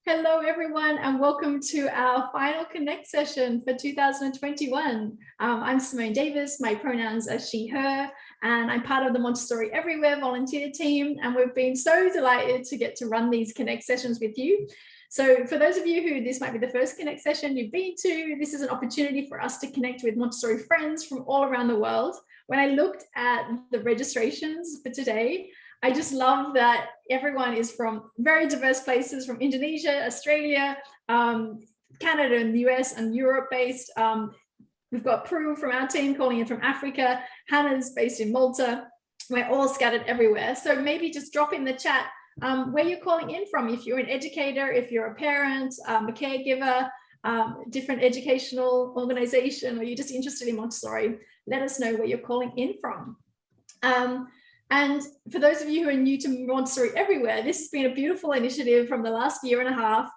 Hello, everyone, and welcome to our final Connect session for 2021. I'm Simone Davis. My pronouns are she, her, and I'm part of the Montessori Everywhere volunteer team. And we've been so delighted to get to run these Connect sessions with you. So for those of you who this might be the first Connect session you've been to, this is an opportunity for us to connect with Montessori friends from all around the world. When I looked at the registrations for today, I just love that everyone is from very diverse places, from Indonesia, Australia, Canada and the US and Europe based. We've got Prue from our team calling in from Africa. Hannah's based in Malta. We're all scattered everywhere. So maybe just drop in the chat where you're calling in from. If you're an educator, if you're a parent, a caregiver, different educational organization, or you're just interested in Montessori, let us know where you're calling in from. And for those of you who are new to Montessori Everywhere, this has been a beautiful initiative from the last year and a half.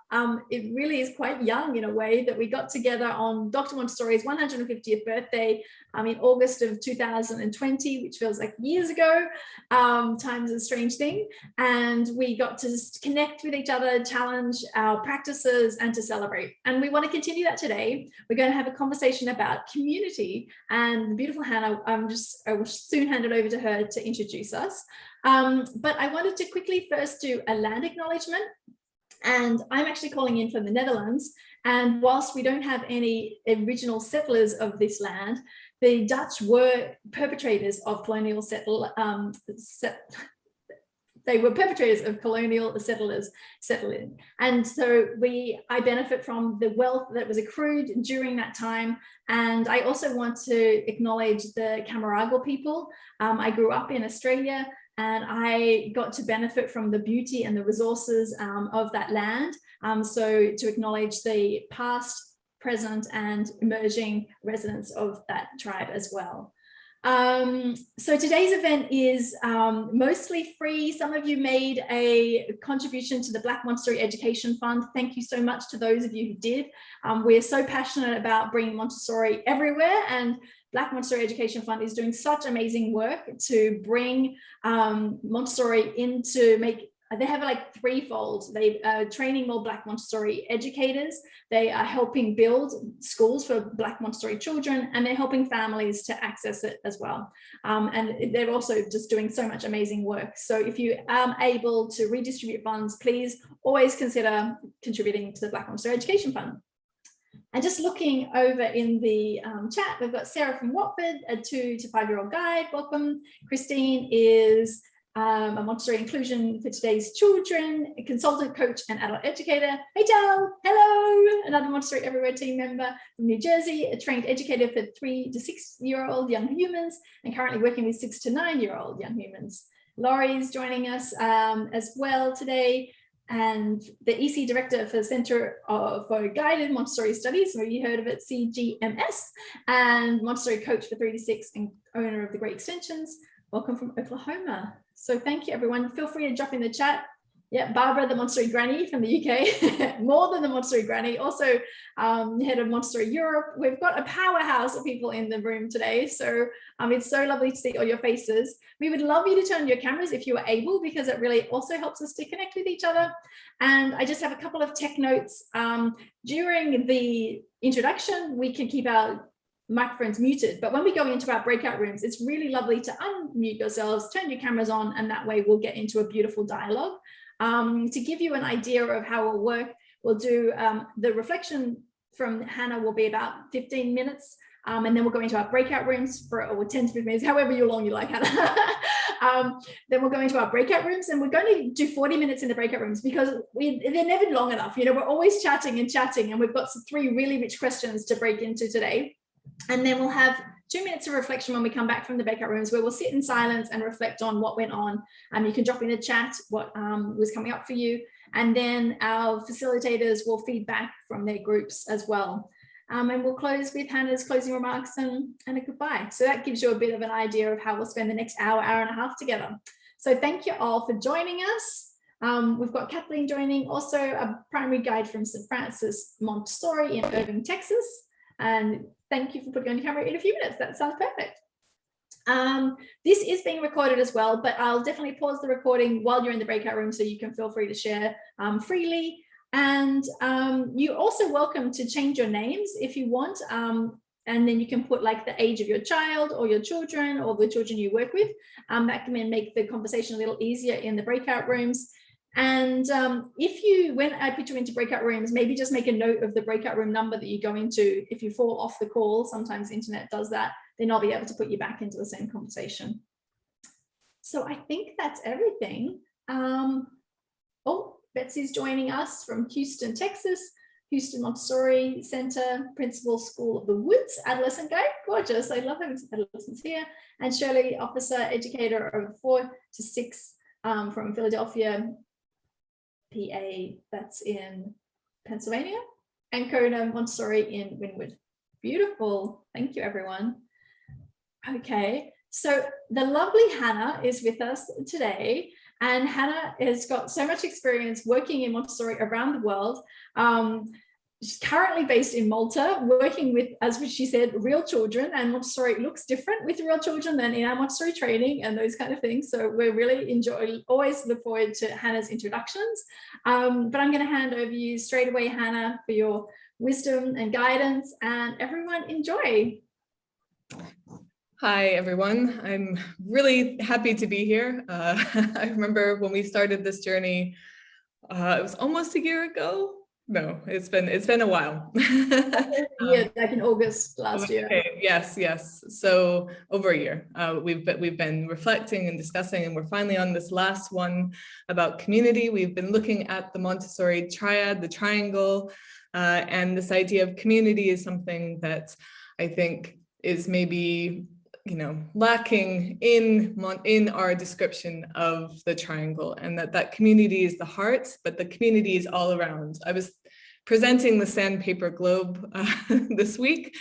It really is quite young in a way that we got together on Dr. Montessori's 150th birthday in August of 2020, which feels like years ago. Time's a strange thing. And we got to just connect with each other, challenge our practices, and to celebrate. And we want to continue that today. We're going to have a conversation about community. And the beautiful Hannah, I will soon hand it over to her to introduce us. But I wanted to quickly first do a land acknowledgement. And I'm actually calling in from the Netherlands. And whilst we don't have any original settlers of this land, the Dutch were perpetrators of colonial they were perpetrators of colonial settling. And so I benefit from the wealth that was accrued during that time. And I also want to acknowledge the Camaragal people. I grew up in Australia, and I got to benefit from the beauty and the resources of that land. So to acknowledge the past, present, and emerging residents of that tribe as well. So today's event is mostly free. Some of you made a contribution to the Black Montessori Education Fund. Thank you so much to those of you who did. We're so passionate about bringing Montessori everywhere, and Black Montessori Education Fund is doing such amazing work to bring Montessori they have like threefold. They are training more Black Montessori educators. They are helping build schools for Black Montessori children, and they're helping families to access it as well. And they're also just doing so much amazing work. So if you are able to redistribute funds, please always consider contributing to the Black Montessori Education Fund. And just looking over in the chat, we've got Sarah from Watford, a 2 to 5-year-old guide. Welcome. Christine is a Montessori inclusion for today's children, a consultant, coach, and adult educator. Hey, Tal, hello. Another Montessori Everywhere team member from New Jersey, a trained educator for 3 to 6-year-old young humans, and currently working with 6 to 9-year-old young humans. Laurie's joining us as well today, and the EC director for the Center for Guided Montessori Studies, so you heard of it, CGMS, and Montessori coach for 3 to 6 and owner of the Great Extensions. Welcome from Oklahoma. So thank you, everyone. Feel free to drop in the chat. Yeah, Barbara, the Montessori Granny from the UK, more than the Montessori Granny, also head of Montessori Europe. We've got a powerhouse of people in the room today. So it's so lovely to see all your faces. We would love you to turn on your cameras if you are able, because it really also helps us to connect with each other. And I just have a couple of tech notes. During the introduction, we can keep our microphones muted, but when we go into our breakout rooms, it's really lovely to unmute yourselves, turn your cameras on, and that way we'll get into a beautiful dialogue. To give you an idea of how we'll work, we'll do the reflection from Hannah will be about 15 minutes, and then we'll go into our breakout rooms for 10 to 15 minutes, however long you like, Hannah. Then we'll go into our breakout rooms, and we're going to do 40 minutes in the breakout rooms because they're never long enough. You know, we're always chatting and chatting, and we've got some 3 really rich questions to break into today. And then we'll have 2 minutes of reflection when we come back from the breakout rooms, where we'll sit in silence and reflect on what went on. You can drop in the chat what was coming up for you. And then our facilitators will feed back from their groups as well. And we'll close with Hannah's closing remarks and a goodbye. So that gives you a bit of an idea of how we'll spend the next hour and a half together. So thank you all for joining us. We've got Kathleen joining, also a primary guide from St. Francis Montessori in Irving, Texas. And thank you for putting on your camera in a few minutes. That sounds perfect. This is being recorded as well, but I'll definitely pause the recording while you're in the breakout room so you can feel free to share freely. And you're also welcome to change your names if you want. And then you can put like the age of your child or your children or the children you work with. That can make the conversation a little easier in the breakout rooms. And if you, when I put you into breakout rooms, maybe just make a note of the breakout room number that you go into. If you fall off the call, sometimes the internet does that, then I'll be able to put you back into the same conversation. So I think that's everything. Oh, Betsy's joining us from Houston, Texas. Houston Montessori Center, Principal School of the Woods, Adolescent Guide, gorgeous. I love having adolescents here. And Shirley, Officer, Educator of 4 to 6 from Philadelphia, PA, that's in Pennsylvania. And Kona Montessori in Wynwood. Beautiful, thank you everyone. Okay, so the lovely Hannah is with us today. And Hannah has got so much experience working in Montessori around the world. She's currently based in Malta, working with, as she said, real children, and Montessori looks different with real children than in our Montessori training and those kind of things. So we're really always look forward to Hannah's introductions. But I'm going to hand over you straight away, Hannah, for your wisdom and guidance, and everyone enjoy. Hi, everyone. I'm really happy to be here. I remember when we started this journey, it was almost a year ago. No, it's been a while. Yeah, back in August last year. Okay. Yes. So over a year. We've been reflecting and discussing, and we're finally on this last one about community. We've been looking at the Montessori triad, the triangle, and this idea of community is something that I think is maybe lacking in our description of the triangle, and that community is the heart, but the community is all around. I was presenting the sandpaper globe this week.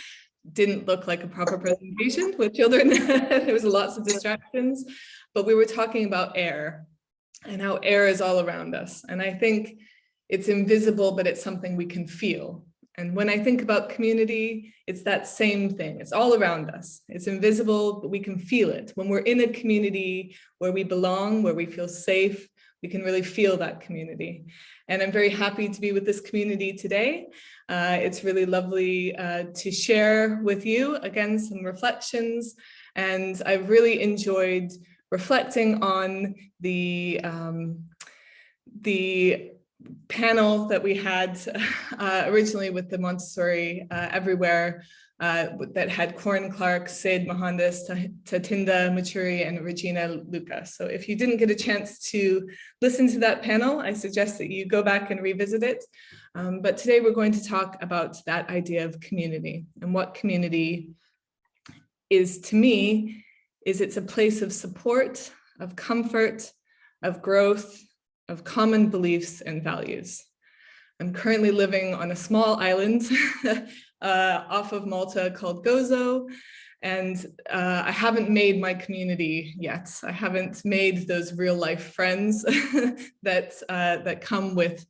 Didn't look like a proper presentation with children. There was lots of distractions, but we were talking about air and how air is all around us. And I think it's invisible, but it's something we can feel. And when I think about community, it's that same thing. It's all around us. It's invisible, but we can feel it. When we're in a community where we belong, where we feel safe, we can really feel that community. And I'm very happy to be with this community today. It's really lovely to share with you, again, some reflections. And I've really enjoyed reflecting on the panel that we had originally with the Montessori Everywhere that had Corin Clark, Sid Mohandas, Tatinda Machuri, and Regina Luca. So if you didn't get a chance to listen to that panel, I suggest that you go back and revisit it. But today we're going to talk about that idea of community, and what community is to me is it's a place of support, of comfort, of growth, of common beliefs and values. I'm currently living on a small island off of Malta called Gozo, and I haven't made my community yet. I haven't made those real life friends that come with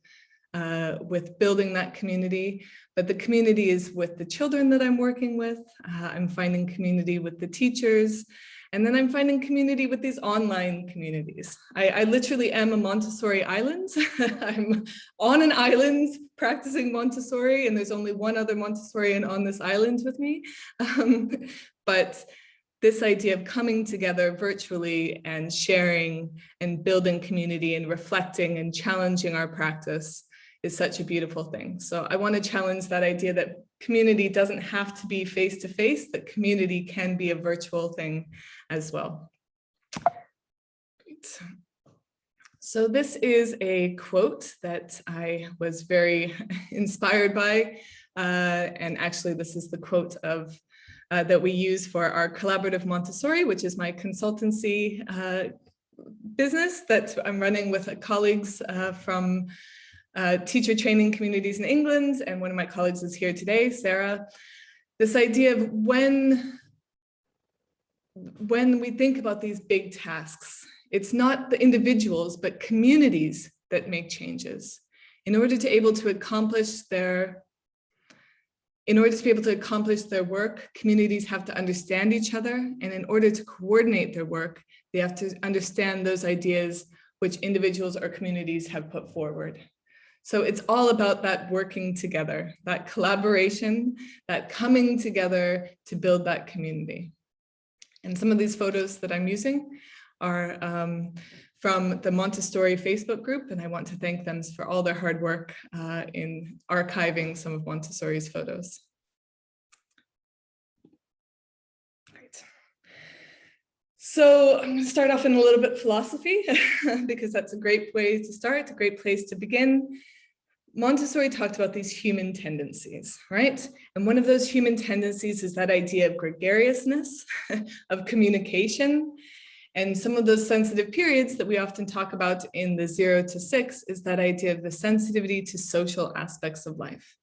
building that community, but the community is with the children that I'm working with. I'm finding community with the teachers. And then I'm finding community with these online communities. I literally am a Montessori island. I'm on an island practicing Montessori, and there's only one other Montessorian on this island with me. But this idea of coming together virtually and sharing and building community and reflecting and challenging our practice is such a beautiful thing. So I want to challenge that idea that community doesn't have to be face-to-face, that community can be a virtual thing as well. Great. So this is a quote that I was very inspired by. And actually, this is the quote of that we use for our collaborative Montessori, which is my consultancy business that I'm running with colleagues from teacher training communities in England, and one of my colleagues is here today, Sarah. This idea of when we think about these big tasks, it's not the individuals, but communities that make changes. In order to be able to accomplish their work, communities have to understand each other, and in order to coordinate their work, they have to understand those ideas which individuals or communities have put forward. So it's all about that working together, that collaboration, that coming together to build that community. And some of these photos that I'm using are from the Montessori Facebook group, and I want to thank them for all their hard work in archiving some of Montessori's photos. Right. So I'm going to start off in a little bit philosophy because that's a great way to start, a great place to begin. Montessori talked about these human tendencies, right? And one of those human tendencies is that idea of gregariousness, of communication. And some of those sensitive periods that we often talk about in the 0 to 6 is that idea of the sensitivity to social aspects of life.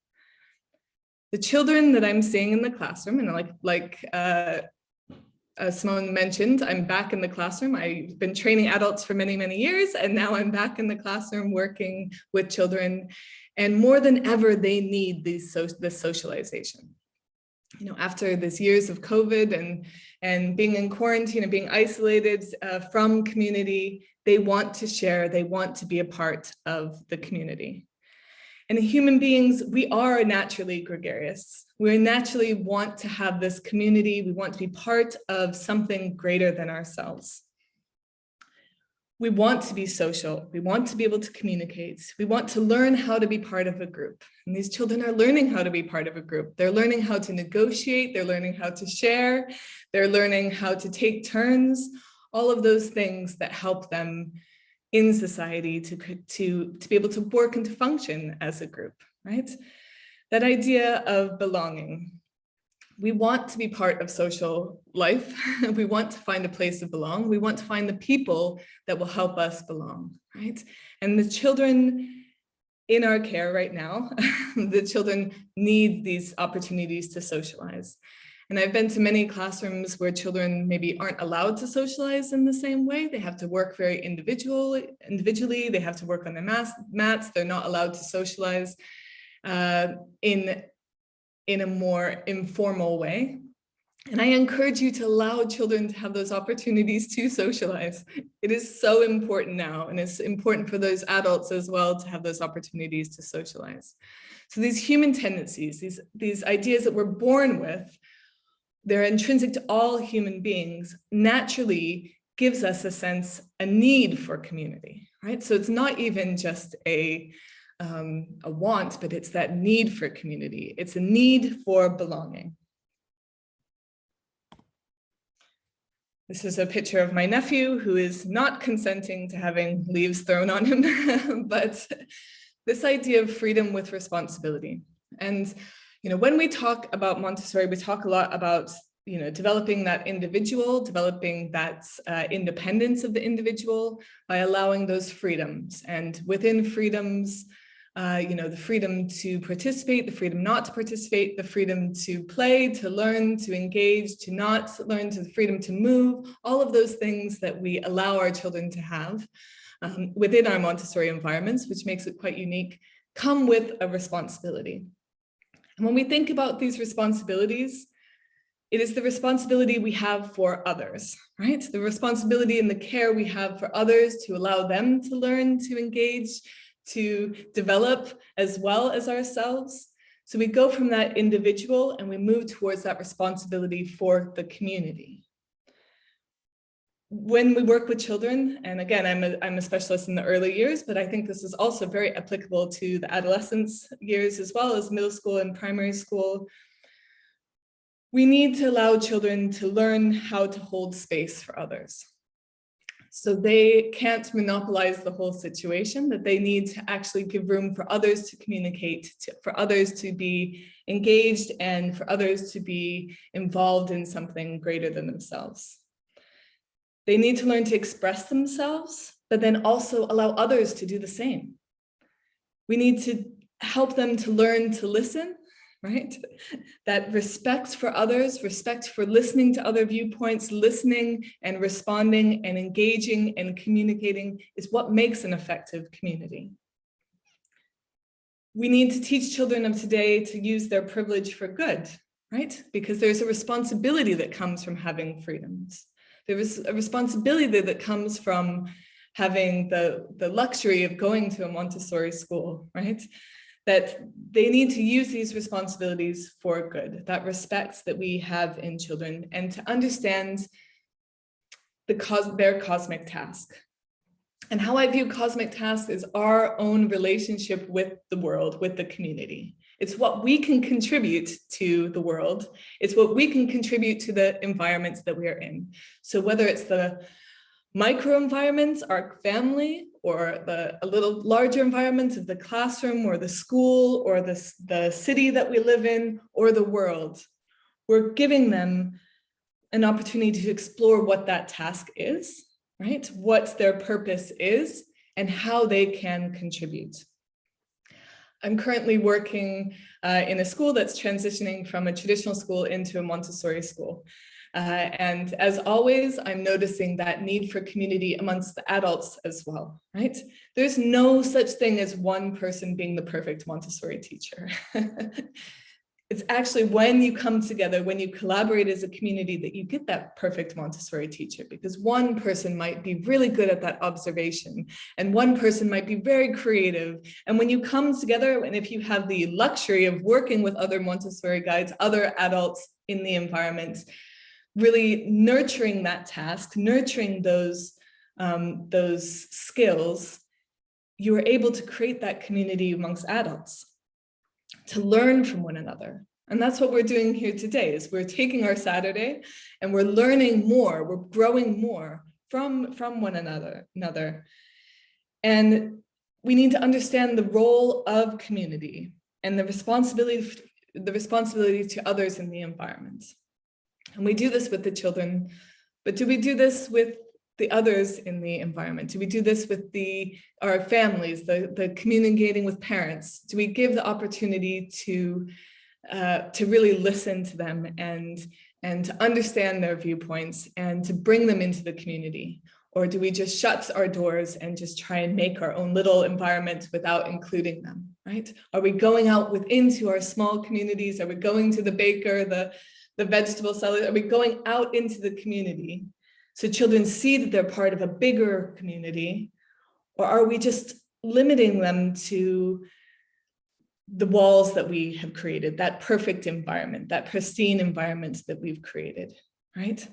The children that I'm seeing in the classroom, and like Simone mentioned, I'm back in the classroom. I've been training adults for many, many years, and now I'm back in the classroom working with children. And more than ever, they need this socialization. You know, after these years of COVID and being in quarantine and being isolated from community, they want to share, they want to be a part of the community. And human beings, we are naturally gregarious. We naturally want to have this community. We want to be part of something greater than ourselves. We want to be social. We want to be able to communicate. We want to learn how to be part of a group. And these children are learning how to be part of a group. They're learning how to negotiate. They're learning how to share. They're learning how to take turns. All of those things that help them in society to be able to work and to function as a group, right? That idea of belonging. We want to be part of social life. We want to find a place to belong. We want to find the people that will help us belong, right? And the children in our care right now, the children need these opportunities to socialize. And I've been to many classrooms where children maybe aren't allowed to socialize in the same way. They have to work very individually. They have to work on their mats. They're not allowed to socialize in a more informal way. And I encourage you to allow children to have those opportunities to socialize. It is so important now, and it's important for those adults as well to have those opportunities to socialize. So these human tendencies, these ideas that we're born with, they're intrinsic to all human beings, naturally gives us a sense, a need for community, right? So it's not even just a want, but it's that need for community. It's a need for belonging. This is a picture of my nephew who is not consenting to having leaves thrown on him, but this idea of freedom with responsibility. And you know, when we talk about Montessori, we talk a lot about, you know, developing that individual, developing that independence of the individual by allowing those freedoms. And within freedoms, you know, the freedom to participate, the freedom not to participate, the freedom to play, to learn, to engage, to not learn, to the freedom to move, all of those things that we allow our children to have within our Montessori environments, which makes it quite unique, come with a responsibility. And when we think about these responsibilities, it is the responsibility we have for others, right? The responsibility and the care we have for others to allow them to learn, to engage, to develop as well as ourselves. So we go from that individual and we move towards that responsibility for the community. When we work with children, and again, I'm a specialist in the early years, but I think this is also very applicable to the adolescence years as well as middle school and primary school. We need to allow children to learn how to hold space for others. So they can't monopolize the whole situation, that they need to actually give room for others to communicate, for others to be engaged, and for others to be involved in something greater than themselves. They need to learn to express themselves, but then also allow others to do the same. We need to help them to learn to listen, right? That respect for others, respect for listening to other viewpoints, listening and responding and engaging and communicating is what makes an effective community. We need to teach children of today to use their privilege for good, right? Because there's a responsibility that comes from having freedoms. There is a responsibility that comes from having the luxury of going to a Montessori school, right? That they need to use these responsibilities for good, that respect that we have in children, and to understand their cosmic task. And how I view cosmic task is our own relationship with the world, with the community. It's what we can contribute to the world. It's what we can contribute to the environments that we are in. So whether it's the microenvironments, our family, or a little larger environments of the classroom or the school or the city that we live in or the world, we're giving them an opportunity to explore what that task is, right? What their purpose is and how they can contribute. I'm currently working in a school that's transitioning from a traditional school into a Montessori school. And as always, I'm noticing that need for community amongst the adults as well, right? There's no such thing as one person being the perfect Montessori teacher. It's actually when you come together, when you collaborate as a community, that you get that perfect Montessori teacher, because one person might be really good at that observation and one person might be very creative. And when you come together, and if you have the luxury of working with other Montessori guides, other adults in the environment, really nurturing that task, nurturing those skills, you are able to create that community amongst adults, to learn from one another. And that's what we're doing here today, is we're taking our Saturday and we're learning more, we're growing more from one another. And we need to understand the role of community and the responsibility to others in the environment. And we do this with the children, but do we do this with the others in the environment? Do we do this with our families, the communicating with parents? Do we give the opportunity to really listen to them and to understand their viewpoints and to bring them into the community? Or do we just shut our doors and just try and make our own little environment without including them, right? Are we going out into our small communities? Are we going to the baker, the vegetable seller? Are we going out into the community so children see that they're part of a bigger community? Or are we just limiting them to the walls that we have created, that perfect environment, that pristine environment that we've created, right?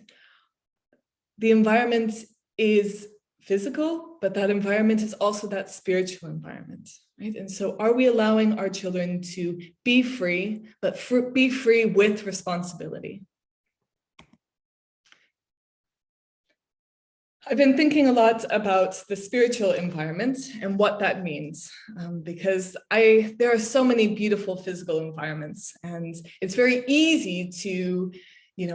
The environment is physical, but that environment is also that spiritual environment, right? And so are we allowing our children to be free, but be free with responsibility? I've been thinking a lot about the spiritual environment and what that means, because there are so many beautiful physical environments, and it's very easy to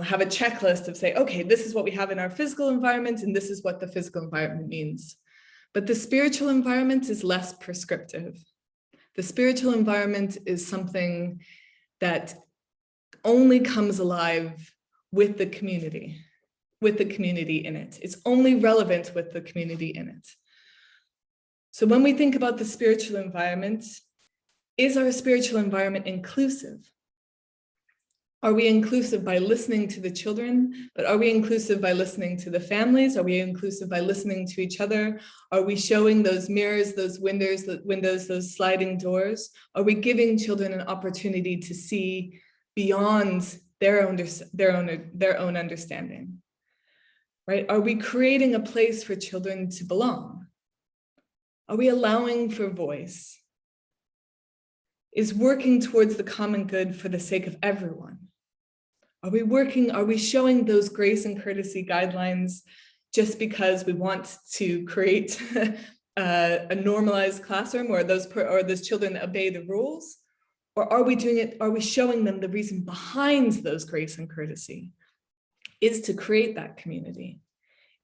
have a checklist of say, okay, this is what we have in our physical environment, and this is what the physical environment means. But the spiritual environment is less prescriptive. The spiritual environment is something that only comes alive with the community in it. It's only relevant with the community in it. So when we think about the spiritual environment, is our spiritual environment inclusive? Are we inclusive by listening to the children, but are we inclusive by listening to the families? Are we inclusive by listening to each other? Are we showing those mirrors, those windows, those sliding doors? Are we giving children an opportunity to see beyond their own understanding? Right? Are we creating a place for children to belong? Are we allowing for voice? Is working towards the common good for the sake of everyone? Are we showing those grace and courtesy guidelines just because we want to create a normalized classroom or those children that obey the rules? Or are we showing them the reason behind those grace and courtesy is to create that community,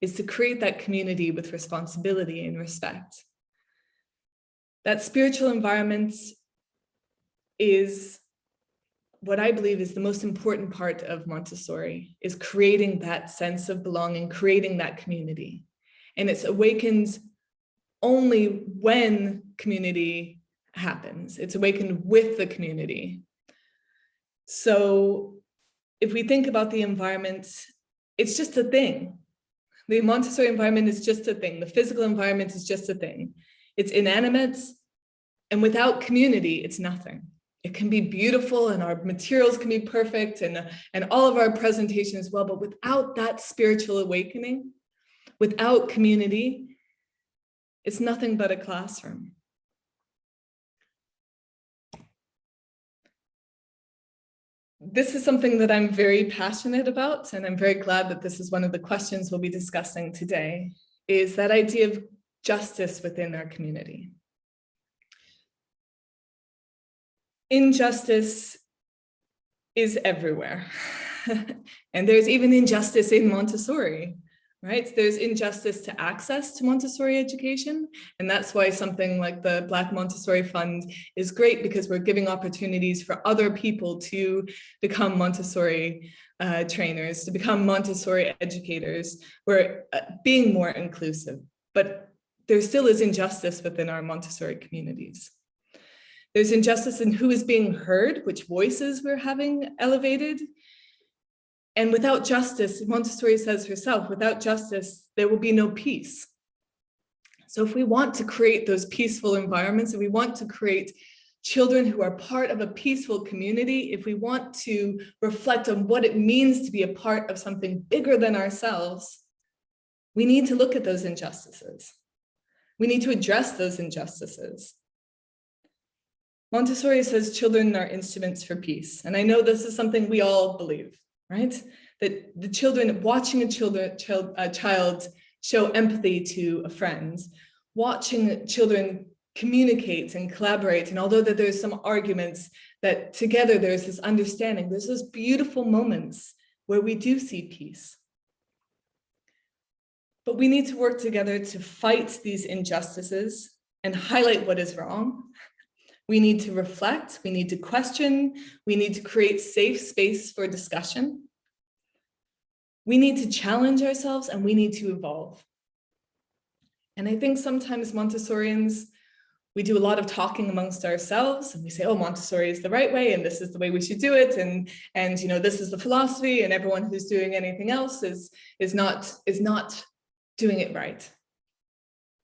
with responsibility and respect? That spiritual environment is what I believe is the most important part of Montessori, is creating that sense of belonging, creating that community. And it's awakened only when community happens. It's awakened with the community. So if we think about the environment, it's just a thing. The Montessori environment is just a thing. The physical environment is just a thing. It's inanimate, and without community, it's nothing. It can be beautiful and our materials can be perfect and all of our presentation as well, but without that spiritual awakening, without community, it's nothing but a classroom. This is something that I'm very passionate about, and I'm very glad that this is one of the questions we'll be discussing today, is that idea of justice within our community. Injustice is everywhere. And there's even injustice in Montessori, right? There's injustice to access to Montessori education. And that's why something like the Black Montessori Fund is great, because we're giving opportunities for other people to become Montessori trainers, to become Montessori educators. We're being more inclusive, but there still is injustice within our Montessori communities. There's injustice in who is being heard, which voices we're having elevated. And without justice, Montessori says herself, without justice, there will be no peace. So if we want to create those peaceful environments, if we want to create children who are part of a peaceful community, if we want to reflect on what it means to be a part of something bigger than ourselves, we need to look at those injustices. We need to address those injustices. Montessori says children are instruments for peace. And I know this is something we all believe, right? That the children, watching a child show empathy to a friend, watching children communicate and collaborate, and although that there's some arguments, that together there's this understanding, there's those beautiful moments where we do see peace. But we need to work together to fight these injustices and highlight what is wrong. We need to reflect, we need to question, we need to create safe space for discussion. We need to challenge ourselves and we need to evolve. And I think sometimes Montessorians, we do a lot of talking amongst ourselves and we say, oh, Montessori is the right way and this is the way we should do it. And you know, this is the philosophy and everyone who's doing anything else is not doing it right.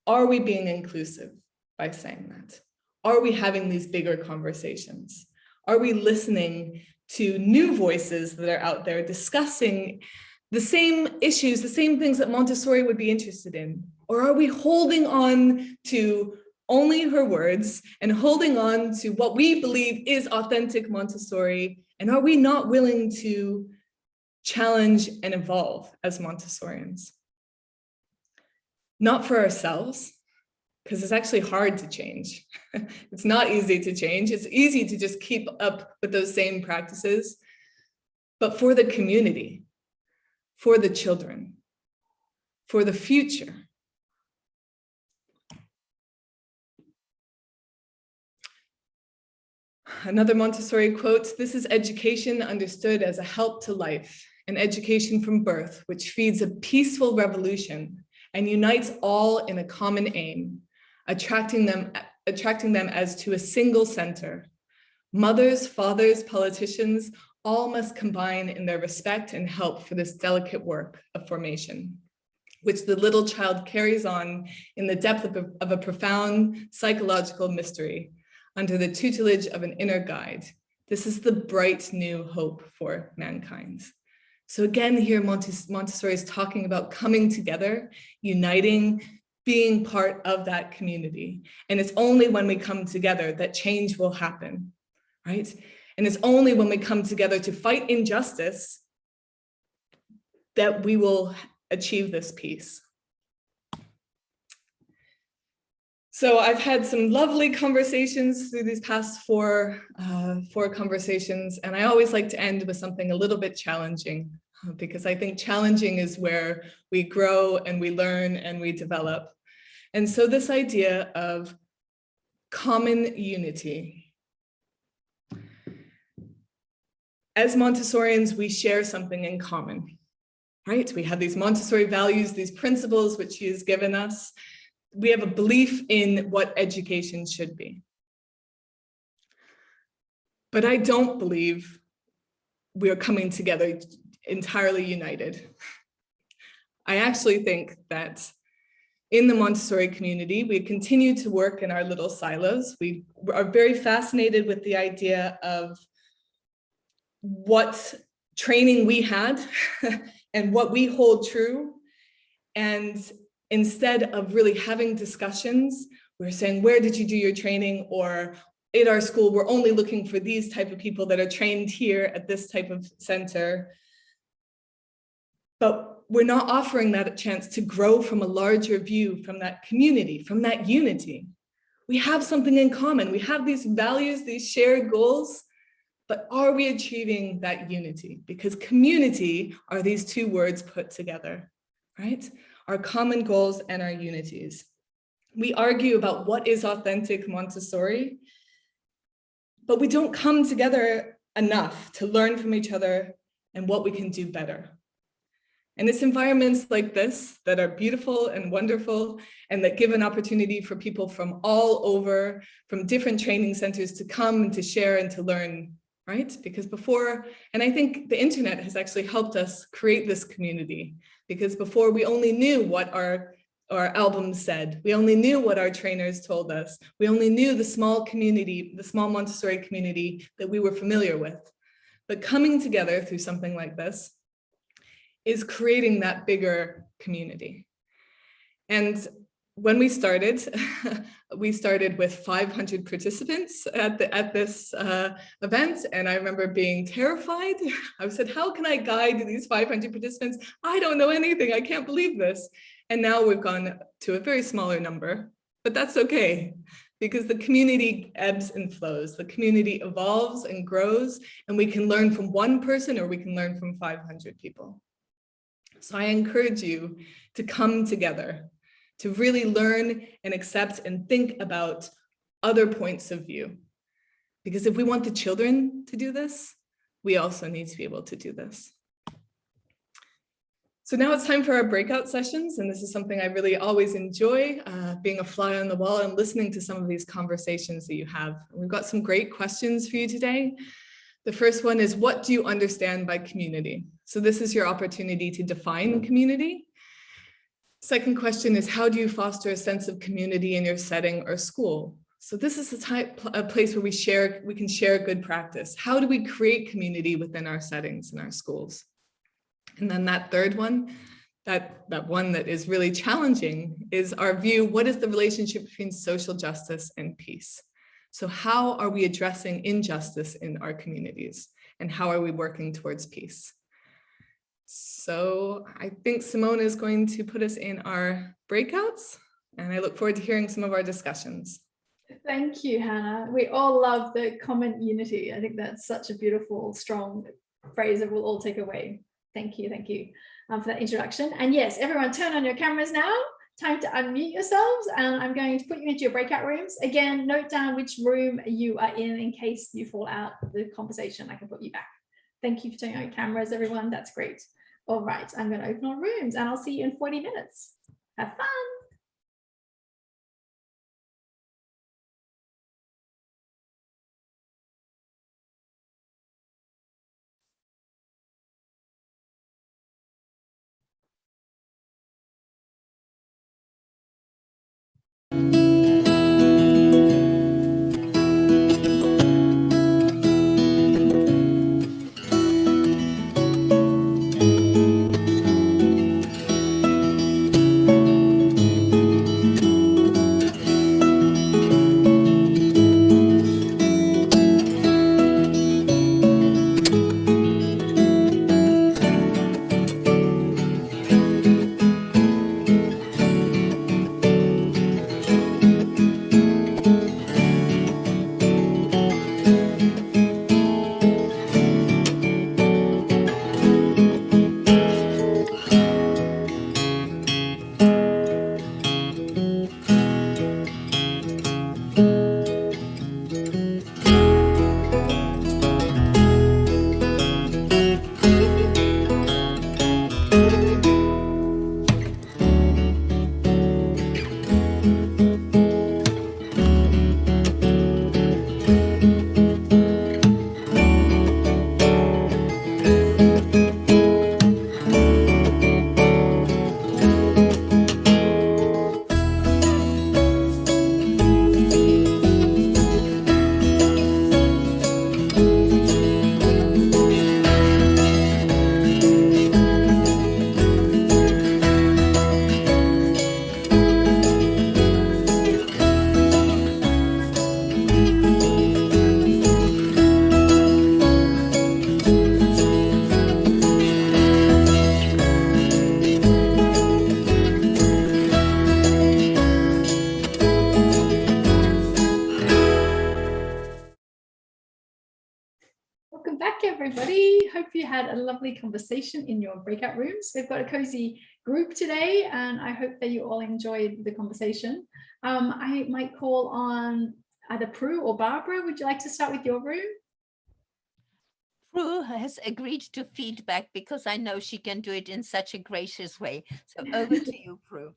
Are we being inclusive by saying that? Are we having these bigger conversations? Are we listening to new voices that are out there discussing the same issues, the same things that Montessori would be interested in? Or are we holding on to only her words and holding on to what we believe is authentic Montessori? And are we not willing to challenge and evolve as Montessorians? Not for ourselves, because it's actually hard to change. It's not easy to change. It's easy to just keep up with those same practices, but for the community, for the children, for the future. Another Montessori quote, "This is education understood as a help to life, an education from birth, which feeds a peaceful revolution and unites all in a common aim, attracting them as to a single center. Mothers, fathers, politicians, all must combine in their respect and help for this delicate work of formation, which the little child carries on in the depth of a profound psychological mystery under the tutelage of an inner guide. This is the bright new hope for mankind." So again, here Montessori is talking about coming together, uniting, being part of that community. And it's only when we come together that change will happen, right? And it's only when we come together to fight injustice that we will achieve this peace. So I've had some lovely conversations through these past four conversations, and I always like to end with something a little bit challenging, because I think challenging is where we grow and we learn and we develop. And so this idea of common unity. As Montessorians, we share something in common, right? We have these Montessori values, these principles which she has given us. We have a belief in what education should be. But I don't believe we are coming together entirely united. I actually think that in the Montessori community, we continue to work in our little silos. We are very fascinated with the idea of what training we had and what we hold true. And instead of really having discussions, we're saying, where did you do your training? Or in our school, we're only looking for these type of people that are trained here at this type of center. But we're not offering that a chance to grow from a larger view, from that community, from that unity. We have something in common. We have these values, these shared goals, but are we achieving that unity? Because community are these two words put together, right? Our common goals and our unities. We argue about what is authentic Montessori, but we don't come together enough to learn from each other and what we can do better. And it's environments like this that are beautiful and wonderful and that give an opportunity for people from all over, from different training centers to come and to share and to learn, right? Because before, and I think the internet has actually helped us create this community, because before we only knew what our albums said. We only knew what our trainers told us. We only knew the small community, the small Montessori community that we were familiar with. But coming together through something like this is creating that bigger community. And when we started with 500 participants at this event, and I remember being terrified. I said, how can I guide these 500 participants? I don't know anything, I can't believe this. And now we've gone to a very smaller number, but that's okay, because the community ebbs and flows. The community evolves and grows, and we can learn from one person or we can learn from 500 people. So I encourage you to come together, to really learn and accept and think about other points of view. Because if we want the children to do this, we also need to be able to do this. So now it's time for our breakout sessions, and this is something I really always enjoy, being a fly on the wall and listening to some of these conversations that you have. We've got some great questions for you today. The first one is, what do you understand by community? So this is your opportunity to define community. Second question is, how do you foster a sense of community in your setting or school? So this is a place where we can share good practice. How do we create community within our settings and our schools? And then that third one, that one that is really challenging, is our view, what is the relationship between social justice and peace? So how are we addressing injustice in our communities? And how are we working towards peace? So I think Simone is going to put us in our breakouts, and I look forward to hearing some of our discussions. Thank you, Hannah. We all love the common unity. I think that's such a beautiful, strong phrase that we'll all take away. Thank you for that introduction. And yes, everyone turn on your cameras now. Time to unmute yourselves, and I'm going to put you into your breakout rooms. Again, note down which room you are in case you fall out of the conversation. I can put you back. Thank you for turning on your cameras, everyone. That's great. All right, I'm going to open our rooms, and I'll see you in 40 minutes. Have fun. back, everybody. Hope you had a lovely conversation in your breakout rooms. We've got a cozy group today, and I hope that you all enjoyed the conversation. I might call on either Prue or Barbara. Would you like to start with your room? Prue has agreed to feedback because I know she can do it in such a gracious way. So over to you, Prue.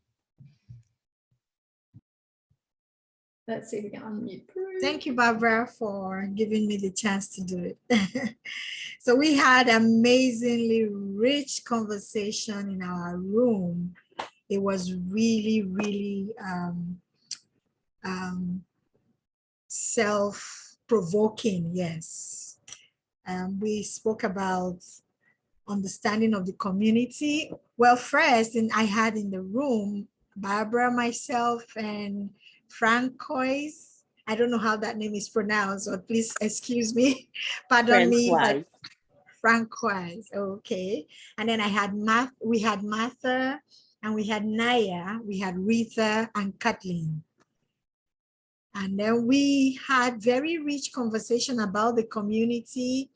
Let's see if we can unmute Prue. Thank you, Barbara, for giving me the chance to do it. So we had amazingly rich conversation in our room. It was really, really self-provoking, yes. We spoke about understanding of the community. Well, first, and I had in the room, Barbara, myself, and Francois. I don't know how that name is pronounced, or please excuse me. Pardon me. But Francois, okay. And then we had Martha, and we had Naya, we had Rita and Kathleen. And then we had very rich conversation about the community,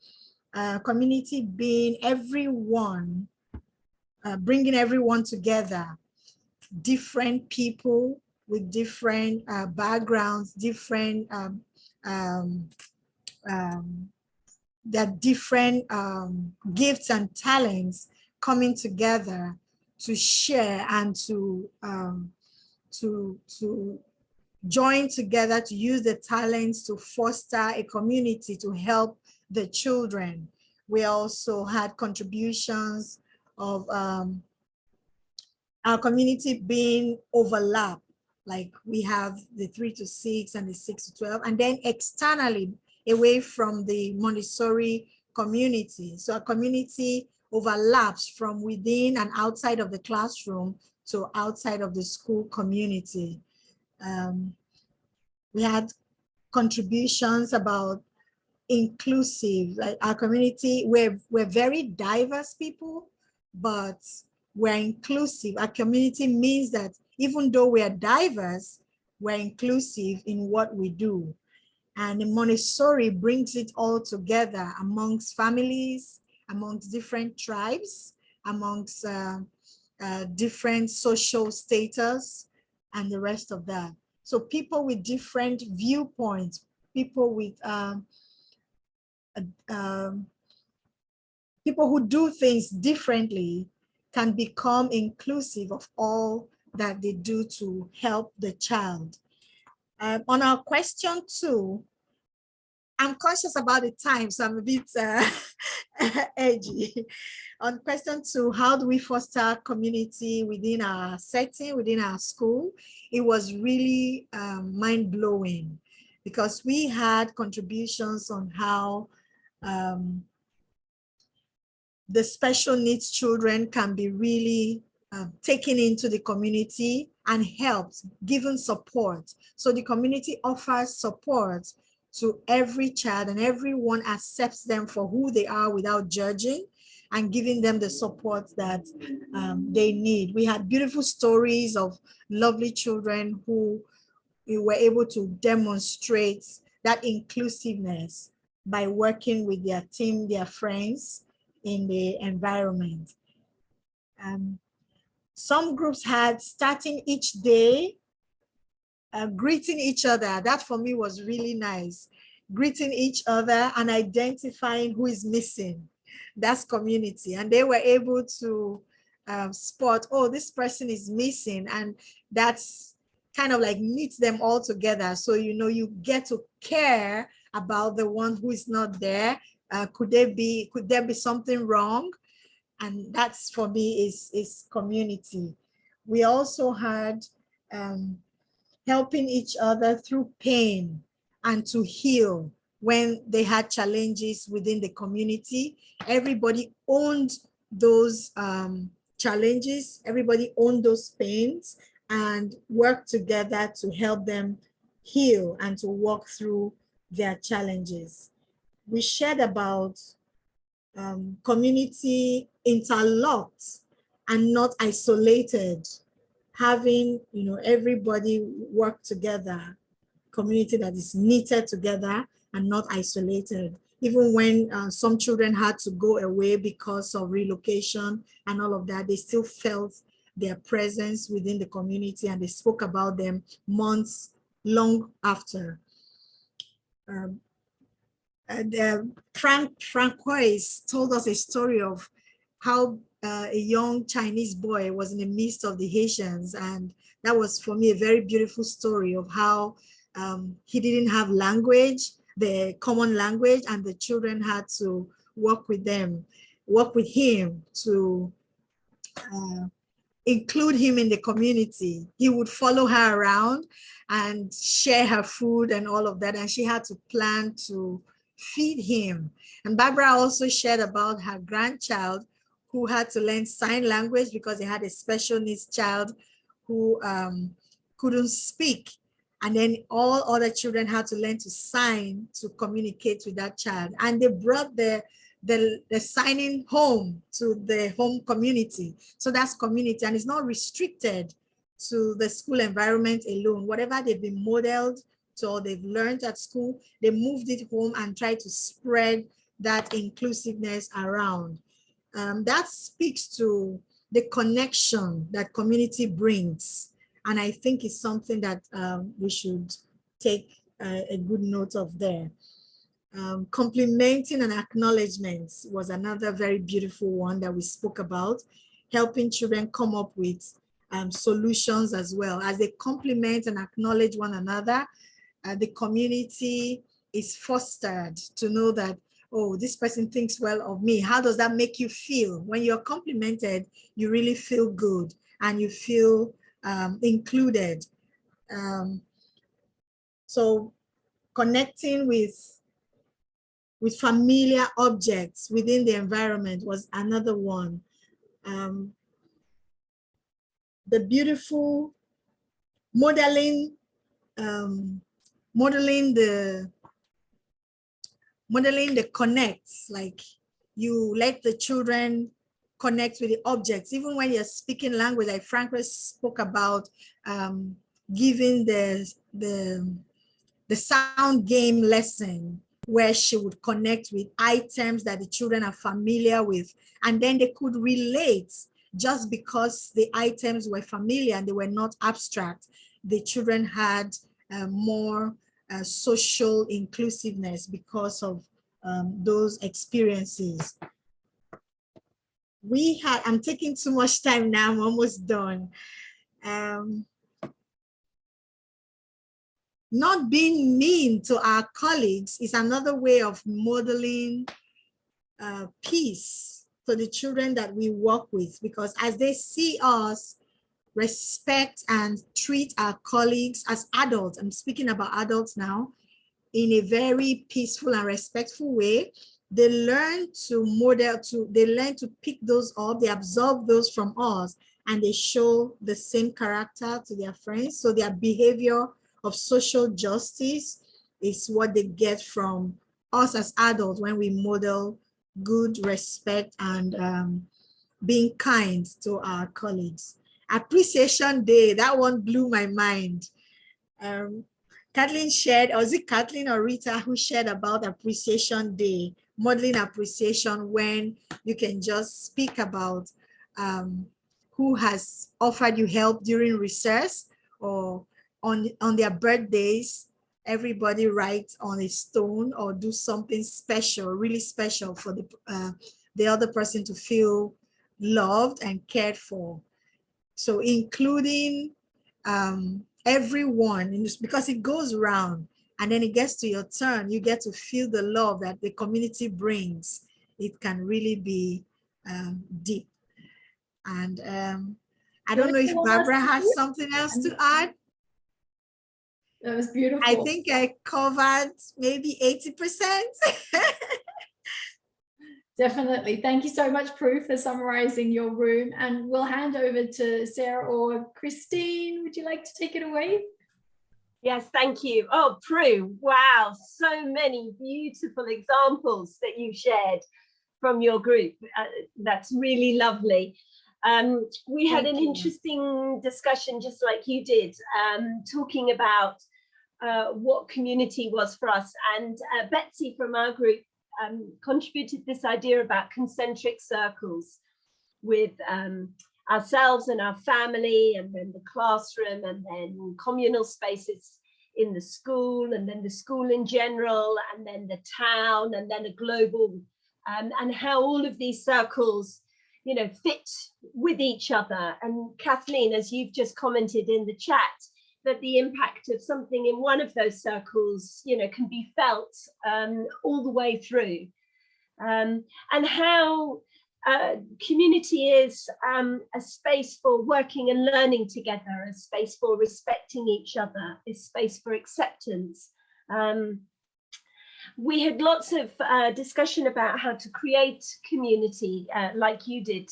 community being everyone, bringing everyone together, different people with different backgrounds, different that different gifts and talents coming together to share and to join together to use the talents to foster a community to help the children. We also had contributions of our community being overlapped, like we have the 3 to 6 and the 6 to 12, and then externally away from the Montessori community. So our community overlaps from within and outside of the classroom to outside of the school community. We had contributions about inclusive, like our community, we're very diverse people, but we're inclusive. Our community means that even though we are diverse, we're inclusive in what we do. And Montessori brings it all together amongst families, amongst different tribes, amongst different social status, and the rest of that. So people with different viewpoints, people with people who do things differently can become inclusive of all that they do to help the child. On our question 2, I'm conscious about the time, so I'm a bit edgy. On question 2, how do we foster community within our setting, within our school? It was really mind-blowing because we had contributions on how the special needs children can be really taken into the community and helped, given support. So the community offers support to every child, and everyone accepts them for who they are without judging and giving them the support that they need. We had beautiful stories of lovely children who were able to demonstrate that inclusiveness by working with their team, their friends in the environment. Some groups had starting each day, greeting each other. That for me was really nice. Greeting each other and identifying who is missing. That's community. And they were able to spot, oh, this person is missing. And that's kind of like knits them all together. So, you know, you get to care about the one who is not there. Could there be something wrong? And that's for me is community. We also had helping each other through pain and to heal when they had challenges within the community. Everybody owned those challenges, everybody owned those pains and worked together to help them heal and to walk through their challenges. We shared about community interlocked and not isolated, having, you know, everybody work together, community that is knitted together and not isolated. even when some children had to go away because of relocation and all of that, they still felt their presence within the community, and they spoke about them months long after. Francois told us a story of how a young Chinese boy was in the midst of the Haitians, and that was for me a very beautiful story of how he didn't have language, the common language, and the children had to work with him to include him in the community. He would follow her around and share her food and all of that, and she had to plan to feed him. And Barbara also shared about her grandchild who had to learn sign language because they had a special needs child who couldn't speak. And then all other children had to learn to sign to communicate with that child. And they brought the signing home to the home community. So that's community, and it's not restricted to the school environment alone. Whatever they've been modeled to or they've learned at school, they moved it home and tried to spread that inclusiveness around. That speaks to the connection that community brings. And I think it's something that we should take a good note of there. Complimenting and acknowledgements was another very beautiful one that we spoke about, helping children come up with solutions as well. As they compliment and acknowledge one another, the community is fostered to know that, oh, this person thinks well of me. How does that make you feel? When you're complimented, you really feel good and you feel included. So connecting with familiar objects within the environment was another one. The beautiful modeling the connects, like you let the children connect with the objects, even when you're speaking language, like Francois spoke about giving the sound game lesson where she would connect with items that the children are familiar with, and then they could relate just because the items were familiar and they were not abstract. The children had more social inclusiveness because of those experiences. I'm taking too much time now, I'm almost done. Not being mean to our colleagues is another way of modeling peace for the children that we work with, because as they see us respect and treat our colleagues as adults, I'm speaking about adults now, in a very peaceful and respectful way, they learn to they learn to pick those up, they absorb those from us, and they show the same character to their friends. So their behavior of social justice is what they get from us as adults when we model good respect and being kind to our colleagues. Appreciation Day, that one blew my mind. Kathleen shared, or is it Kathleen or Rita who shared about Appreciation Day, modeling appreciation when you can just speak about who has offered you help during recess, or on their birthdays, everybody writes on a stone or do something special, really special for the other person to feel loved and cared for. So including everyone in this, because it goes around and then it gets to your turn, you get to feel the love that the community brings. It can really be deep. And I don't know if Barbara has something else to add. That was beautiful. I think I covered maybe 80%. Definitely. Thank you so much, Prue, for summarizing your room. And we'll hand over to Sarah or Christine. Would you like to take it away? Yes, thank you. Oh, Prue, wow, so many beautiful examples that you shared from your group. That's really lovely. We had an interesting discussion, just like you did, talking about what community was for us. And Betsy from our group contributed this idea about concentric circles with ourselves and our family, and then the classroom, and then communal spaces in the school, and then the school in general, and then the town, and then a global, and how all of these circles, you know, fit with each other. And Kathleen, as you've just commented in the chat, that the impact of something in one of those circles, you know, can be felt all the way through, and how community is a space for working and learning together, a space for respecting each other, a space for acceptance. We had lots of discussion about how to create community, like you did,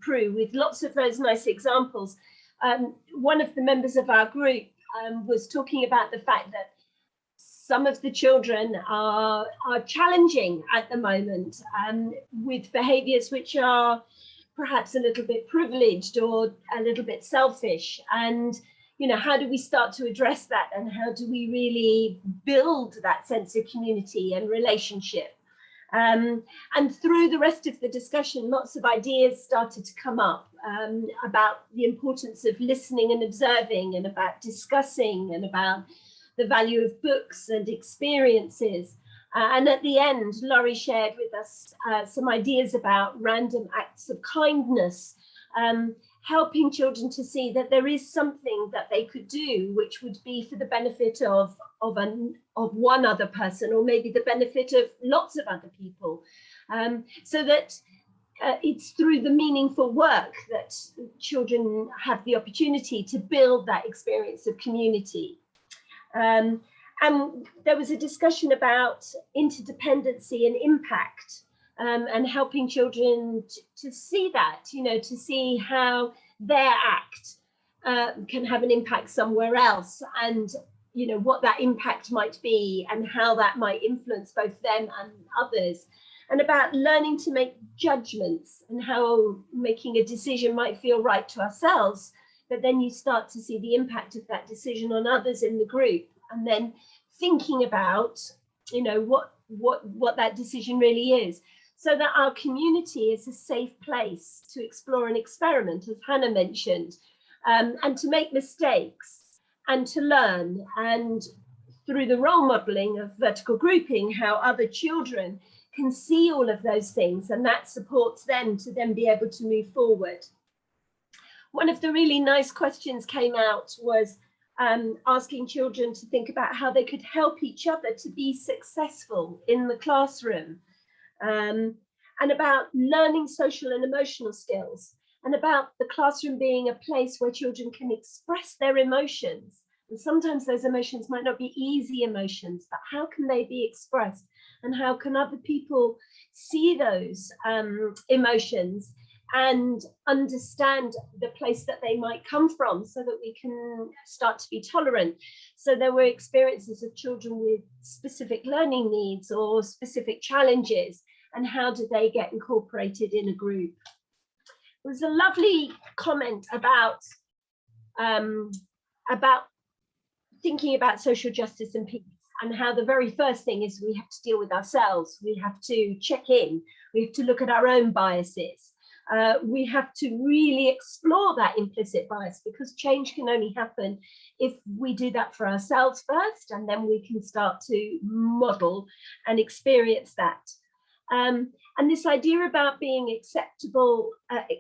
Prue, with lots of those nice examples. One of the members of our group was talking about the fact that some of the children are challenging at the moment, with behaviours which are perhaps a little bit privileged or a little bit selfish. And, you know, how do we start to address that, and how do we really build that sense of community and relationship? And through the rest of the discussion, lots of ideas started to come up about the importance of listening and observing, and about discussing, and about the value of books and experiences. And at the end, Laurie shared with us some ideas about random acts of kindness, helping children to see that there is something that they could do which would be for the benefit of one other person, or maybe the benefit of lots of other people, so that it's through the meaningful work that children have the opportunity to build that experience of community. And there was a discussion about interdependency and impact, and helping children to see that, you know, to see how their act can have an impact somewhere else, and, you know, what that impact might be, and how that might influence both them and others, and about learning to make judgments, and how making a decision might feel right to ourselves, but then you start to see the impact of that decision on others in the group, and then thinking about, you know, what that decision really is, so that our community is a safe place to explore and experiment, as Hannah mentioned, and to make mistakes and to learn, and through the role modeling of vertical grouping, how other children can see all of those things, and that supports them to then be able to move forward. One of the really nice questions came out was asking children to think about how they could help each other to be successful in the classroom, and about learning social and emotional skills, and about the classroom being a place where children can express their emotions. And sometimes those emotions might not be easy emotions, but how can they be expressed, and how can other people see those emotions and understand the place that they might come from, so that we can start to be tolerant. So there were experiences of children with specific learning needs or specific challenges, and how do they get incorporated in a group? There was a lovely comment about thinking about social justice and peace, and how the very first thing is we have to deal with ourselves. We have to check in. We have to look at our own biases. We have to really explore that implicit bias, because change can only happen if we do that for ourselves first, and then we can start to model and experience that. And this idea about being acceptable,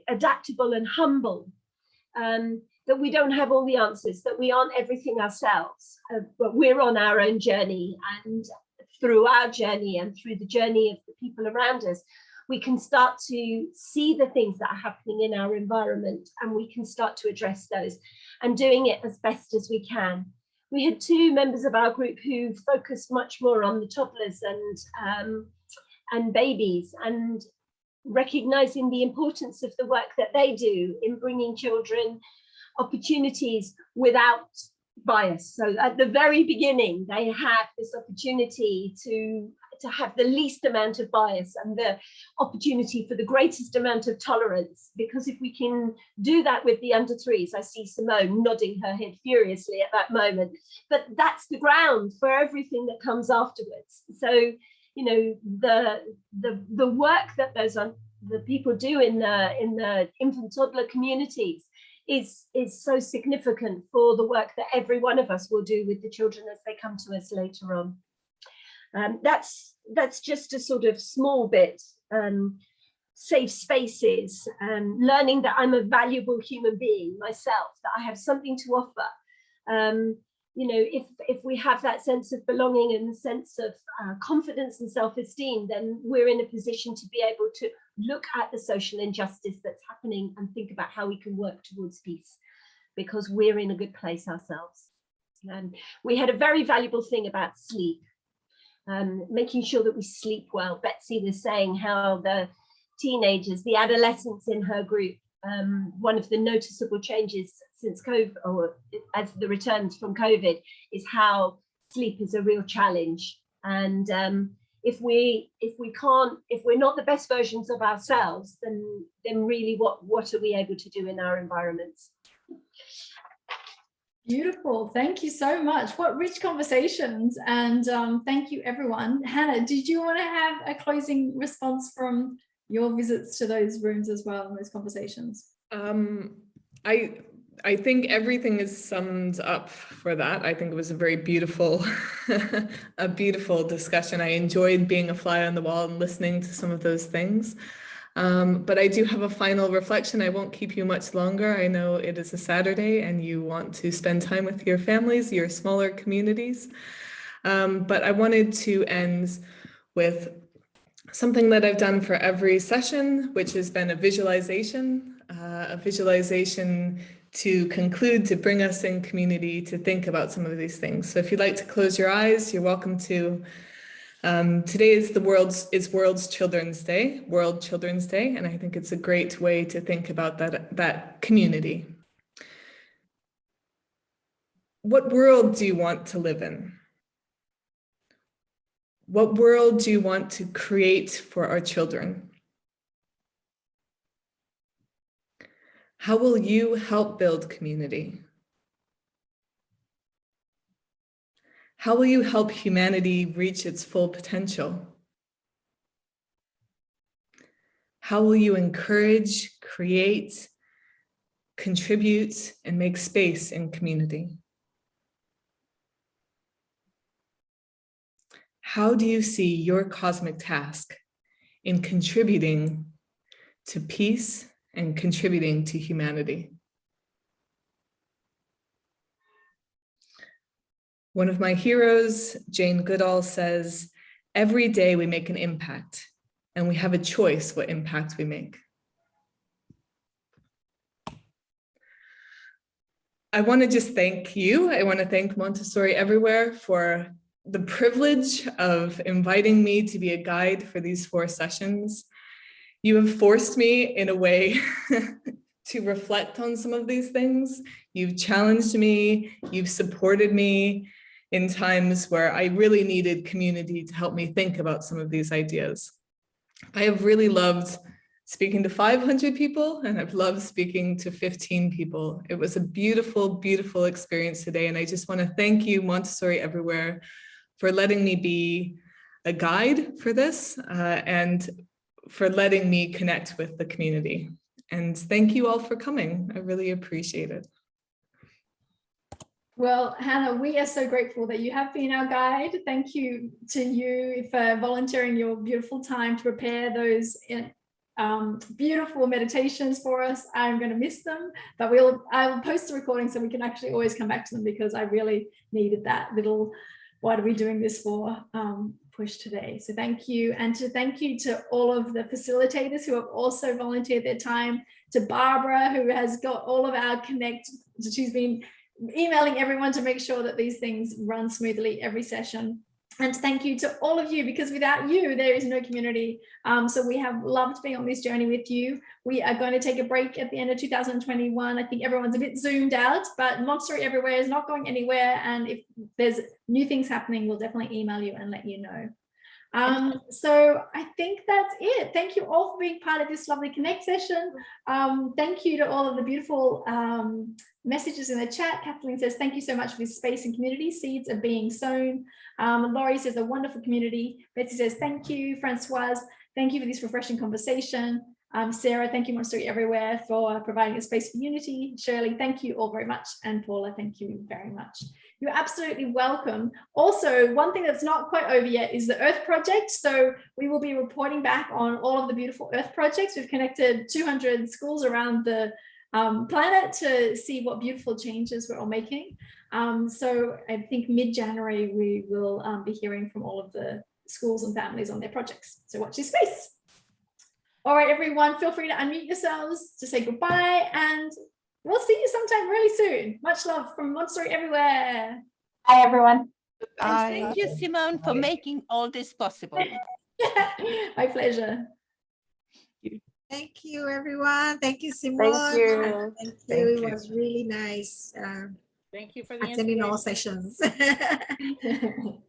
adaptable and humble, that we don't have all the answers, that we aren't everything ourselves, but we're on our own journey, and through our journey and through the journey of the people around us, we can start to see the things that are happening in our environment, and we can start to address those, and doing it as best as we can. We had two members of our group who focused much more on the toddlers and babies, and recognizing the importance of the work that they do in bringing children opportunities without bias. So at the very beginning, they have this opportunity to have the least amount of bias, and the opportunity for the greatest amount of tolerance, because if we can do that with the under threes, I see Simone nodding her head furiously at that moment, but that's the ground for everything that comes afterwards. So you know, the work that the people do in the infant toddler communities is so significant for the work that every one of us will do with the children as they come to us later on. That's just a sort of small bit. Safe spaces, learning that I'm a valuable human being myself, that I have something to offer. You know, if we have that sense of belonging and sense of confidence and self-esteem, then we're in a position to be able to look at the social injustice that's happening and think about how we can work towards peace, because we're in a good place ourselves. We had a very valuable thing about sleep, making sure that we sleep well. Betsy was saying how the teenagers, the adolescents in her group, one of the noticeable changes since COVID, or as the returns from COVID, is how sleep is a real challenge. And if we're not the best versions of ourselves, then really what are we able to do in our environments? Beautiful. Thank you so much. What rich conversations. And thank you, everyone. Hannah, did you want to have a closing response from your visits to those rooms as well, and those conversations? I think everything is summed up for that. I think it was a very beautiful, a beautiful discussion. I enjoyed being a fly on the wall and listening to some of those things. But I do have a final reflection. I won't keep you much longer. I know it is a Saturday and you want to spend time with your families, your smaller communities. But I wanted to end with something that I've done for every session, which has been a visualization to conclude, to bring us in community, to think about some of these things. So if you'd like to close your eyes, you're welcome to. Today is World Children's Day, and I think it's a great way to think about that community. What world do you want to live in? What world do you want to create for our children? How will you help build community? How will you help humanity reach its full potential? How will you encourage, create, contribute, and make space in community? How do you see your cosmic task in contributing to peace and contributing to humanity? One of my heroes, Jane Goodall, says, every day we make an impact and we have a choice what impact we make. I want to just thank you. I want to thank Montessori Everywhere for the privilege of inviting me to be a guide for these 4 sessions. You have forced me in a way to reflect on some of these things. You've challenged me, you've supported me in times where I really needed community to help me think about some of these ideas. I have really loved speaking to 500 people, and I've loved speaking to 15 people. It was a beautiful, beautiful experience today, and I just want to thank you, Montessori Everywhere, for letting me be a guide for this and for letting me connect with the community. And thank you all for coming. I really appreciate it. Well, Hannah, we are so grateful that you have been our guide. Thank you to you for volunteering your beautiful time to prepare those beautiful meditations for us. I'm going to miss them, but I'll post the recording so we can actually always come back to them, because I really needed that little what are we doing this for push today. So thank you. And thank you to all of the facilitators who have also volunteered their time, to Barbara, who has got all of our connect. She's been emailing everyone to make sure that these things run smoothly every session. And thank you to all of you, because without you, there is no community. So we have loved being on this journey with you. We are going to take a break at the end of 2021. I think everyone's a bit zoomed out, but Montessori Everywhere is not going anywhere. And if there's new things happening, we'll definitely email you and let you know. So I think that's it. Thank you all for being part of this lovely Connect session. Thank you to all of the beautiful messages in the chat. Kathleen says, thank you so much for this space and community. Seeds are being sown. Laurie says, a wonderful community. Betsy says, thank you. Francoise, thank you for this refreshing conversation. Sarah, thank you, Montessori Everywhere, for providing a space for unity. Shirley, thank you all very much. And Paula, thank you very much. You're absolutely welcome. Also, one thing that's not quite over yet is the Earth Project. So we will be reporting back on all of the beautiful Earth projects. We've connected 200 schools around the planet to see what beautiful changes we're all making. So I think mid-January, we will be hearing from all of the schools and families on their projects. So watch this space. All right, everyone, feel free to unmute yourselves to say goodbye, and we'll see you sometime really soon. Much love from Montessori Everywhere. Bye, everyone. And thank you, Simone, for making all this possible. My pleasure. Thank you, everyone. Thank you, Simone. Thank you. Thank you. Thank It you. was really nice Thank you for the attending all inspiration. sessions.